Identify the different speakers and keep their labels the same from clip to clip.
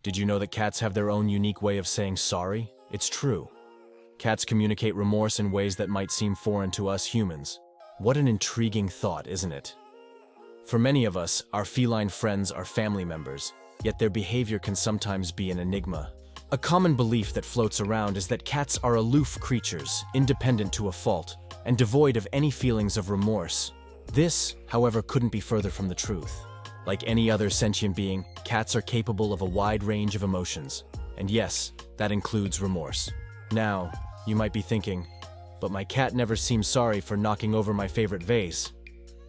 Speaker 1: Did you know that cats have their own unique way of saying sorry? It's true. Cats communicate remorse in ways that might seem foreign to us humans. What an intriguing thought, isn't it? For many of us, our feline friends are family members, yet their behavior can sometimes be an enigma. A common belief that floats around is that cats are aloof creatures, independent to a fault, and devoid of any feelings of remorse. This, however, couldn't be further from the truth. Like any other sentient being, cats are capable of a wide range of emotions. And yes, that includes remorse. Now, you might be thinking, but my cat never seems sorry for knocking over my favorite vase.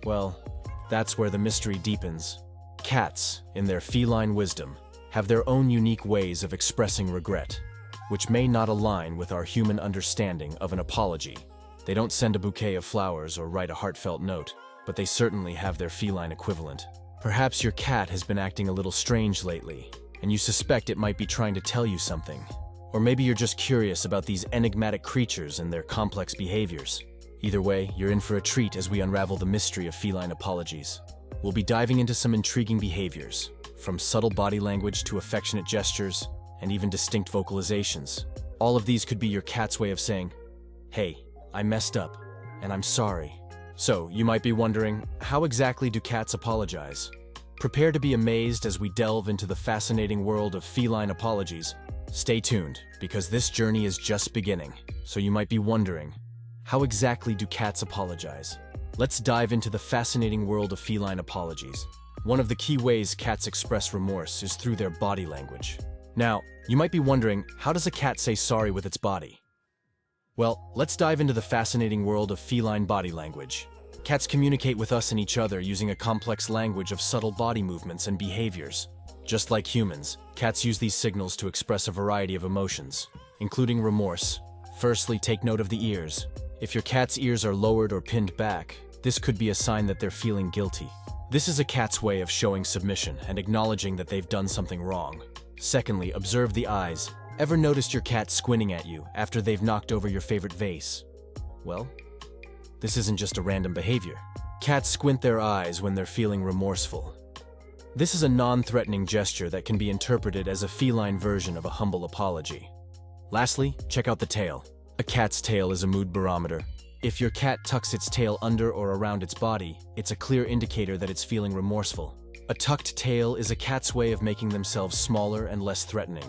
Speaker 1: Well, that's where the mystery deepens. Cats, in their feline wisdom, have their own unique ways of expressing regret, which may not align with our human understanding of an apology. They don't send a bouquet of flowers or write a heartfelt note, but they certainly have their feline equivalent. Perhaps your cat has been acting a little strange lately, and you suspect it might be trying to tell you something. Or maybe you're just curious about these enigmatic creatures and their complex behaviors. Either way, you're in for a treat as we unravel the mystery of feline apologies. We'll be diving into some intriguing behaviors, from subtle body language to affectionate gestures, and even distinct vocalizations. All of these could be your cat's way of saying, "Hey, I messed up, and I'm sorry." So, you might be wondering, how exactly do cats apologize? Prepare to be amazed as we delve into the fascinating world of feline apologies. Stay tuned, because this journey is just beginning. So you might be wondering, how exactly do cats apologize? Let's dive into the fascinating world of feline apologies. One of the key ways cats express remorse is through their body language. Now, you might be wondering, how does a cat say sorry with its body? Well, let's dive into the fascinating world of feline body language. Cats communicate with us and each other using a complex language of subtle body movements and behaviors. Just like humans, cats use these signals to express a variety of emotions, including remorse. Firstly, take note of the ears. If your cat's ears are lowered or pinned back, this could be a sign that they're feeling guilty. This is a cat's way of showing submission and acknowledging that they've done something wrong. Secondly, observe the eyes. Ever noticed your cat squinting at you after they've knocked over your favorite vase? Well, this isn't just a random behavior. Cats squint their eyes when they're feeling remorseful. This is a non-threatening gesture that can be interpreted as a feline version of a humble apology. Lastly, check out the tail. A cat's tail is a mood barometer. If your cat tucks its tail under or around its body, it's a clear indicator that it's feeling remorseful. A tucked tail is a cat's way of making themselves smaller and less threatening,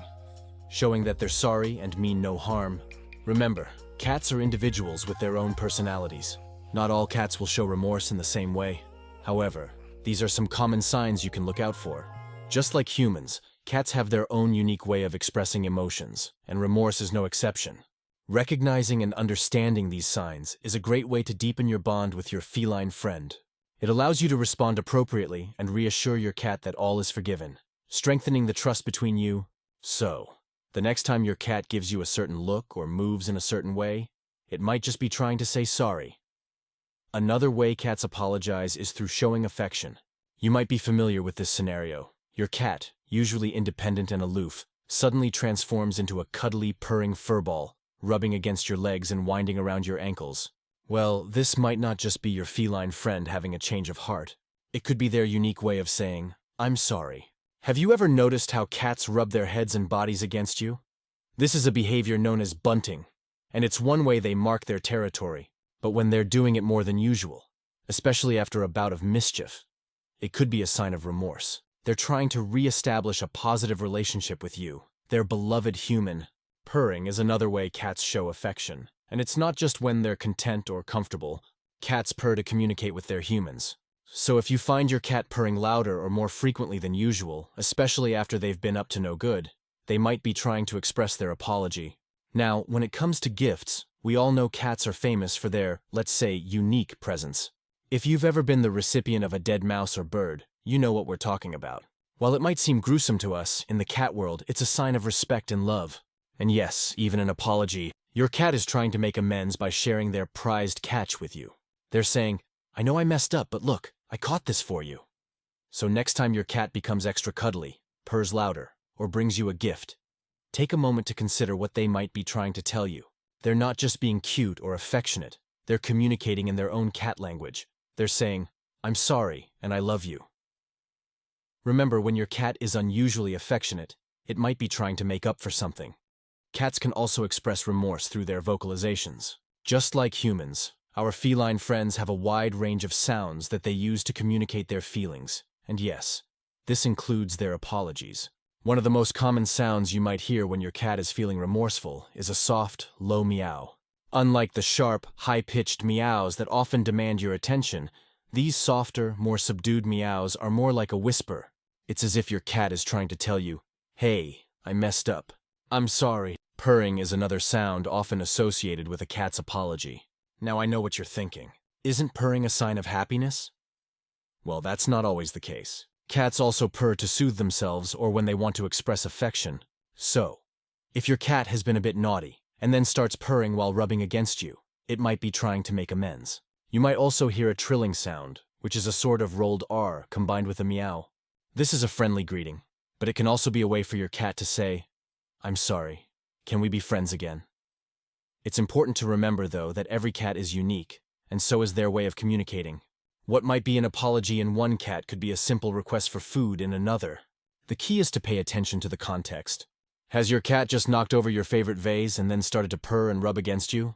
Speaker 1: showing that they're sorry and mean no harm. Remember, cats are individuals with their own personalities. Not all cats will show remorse in the same way. However, these are some common signs you can look out for. Just like humans, cats have their own unique way of expressing emotions, and remorse is no exception. Recognizing and understanding these signs is a great way to deepen your bond with your feline friend. It allows you to respond appropriately and reassure your cat that all is forgiven, strengthening the trust between you. So, the next time your cat gives you a certain look or moves in a certain way, it might just be trying to say sorry. Another way cats apologize is through showing affection. You might be familiar with this scenario. Your cat, usually independent and aloof, suddenly transforms into a cuddly, purring furball, rubbing against your legs and winding around your ankles. Well, this might not just be your feline friend having a change of heart. It could be their unique way of saying, "I'm sorry." Have you ever noticed how cats rub their heads and bodies against you? This is a behavior known as bunting, and it's one way they mark their territory. But when they're doing it more than usual, especially after a bout of mischief, it could be a sign of remorse. They're trying to re-establish a positive relationship with you, their beloved human. Purring is another way cats show affection, and it's not just when they're content or comfortable. Cats purr to communicate with their humans. So if you find your cat purring louder or more frequently than usual, especially after they've been up to no good, they might be trying to express their apology. Now, when it comes to gifts, we all know cats are famous for their, let's say, unique presents. If you've ever been the recipient of a dead mouse or bird, you know what we're talking about. While it might seem gruesome to us, in the cat world, it's a sign of respect and love. And yes, even an apology. Your cat is trying to make amends by sharing their prized catch with you. They're saying, "I know I messed up, but look, I caught this for you." So next time your cat becomes extra cuddly, purrs louder, or brings you a gift, take a moment to consider what they might be trying to tell you. They're not just being cute or affectionate, they're communicating in their own cat language. They're saying, "I'm sorry, and I love you." Remember, when your cat is unusually affectionate, it might be trying to make up for something. Cats can also express remorse through their vocalizations. Just like humans, our feline friends have a wide range of sounds that they use to communicate their feelings. And yes, this includes their apologies. One of the most common sounds you might hear when your cat is feeling remorseful is a soft, low meow. Unlike the sharp, high-pitched meows that often demand your attention, these softer, more subdued meows are more like a whisper. It's as if your cat is trying to tell you, "Hey, I messed up. I'm sorry." Purring is another sound often associated with a cat's apology. Now I know what you're thinking. Isn't purring a sign of happiness? Well, that's not always the case. Cats also purr to soothe themselves or when they want to express affection. So, if your cat has been a bit naughty and then starts purring while rubbing against you, it might be trying to make amends. You might also hear a trilling sound, which is a sort of rolled R combined with a meow. This is a friendly greeting, but it can also be a way for your cat to say, "I'm sorry. Can we be friends again?" It's important to remember, though, that every cat is unique, and so is their way of communicating. What might be an apology in one cat could be a simple request for food in another. The key is to pay attention to the context. Has your cat just knocked over your favorite vase and then started to purr and rub against you?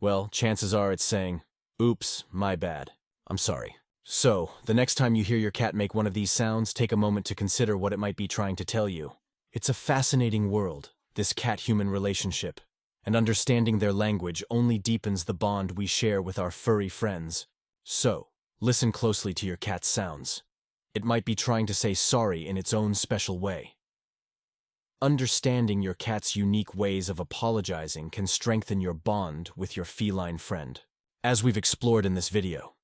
Speaker 1: Well, chances are it's saying, "Oops, my bad. I'm sorry." So, the next time you hear your cat make one of these sounds, take a moment to consider what it might be trying to tell you. It's a fascinating world, this cat-human relationship, and understanding their language only deepens the bond we share with our furry friends. So, listen closely to your cat's sounds. It might be trying to say sorry in its own special way. Understanding your cat's unique ways of apologizing can strengthen your bond with your feline friend. As we've explored in this video,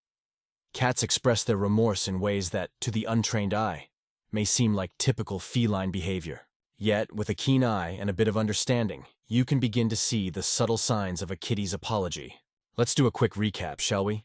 Speaker 1: cats express their remorse in ways that, to the untrained eye, may seem like typical feline behavior. Yet, with a keen eye and a bit of understanding, you can begin to see the subtle signs of a kitty's apology. Let's do a quick recap, shall we?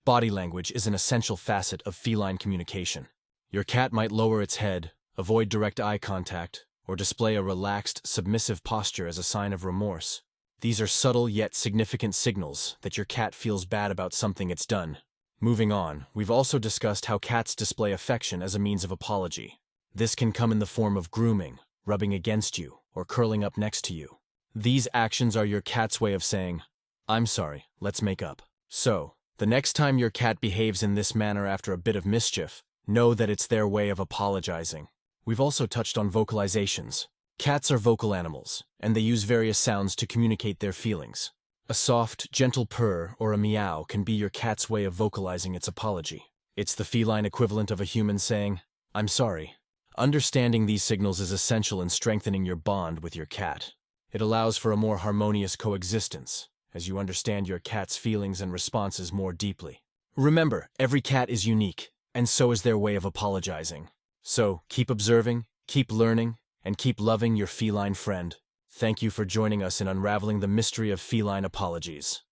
Speaker 1: Body language is an essential facet of feline communication. Your cat might lower its head, avoid direct eye contact, or display a relaxed, submissive posture as a sign of remorse. These are subtle yet significant signals that your cat feels bad about something it's done. Moving on, we've also discussed how cats display affection as a means of apology. This can come in the form of grooming, rubbing against you, or curling up next to you. These actions are your cat's way of saying, "I'm sorry, let's make up." So, the next time your cat behaves in this manner after a bit of mischief, know that it's their way of apologizing. We've also touched on vocalizations. Cats are vocal animals, and they use various sounds to communicate their feelings. A soft, gentle purr or a meow can be your cat's way of vocalizing its apology. It's the feline equivalent of a human saying, "I'm sorry." Understanding these signals is essential in strengthening your bond with your cat. It allows for a more harmonious coexistence, as you understand your cat's feelings and responses more deeply. Remember, every cat is unique, and so is their way of apologizing. So, keep observing, keep learning, and keep loving your feline friend. Thank you for joining us in unraveling the mystery of feline apologies.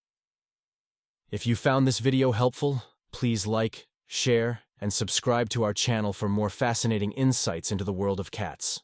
Speaker 1: If you found this video helpful, please like, share, and subscribe to our channel for more fascinating insights into the world of cats.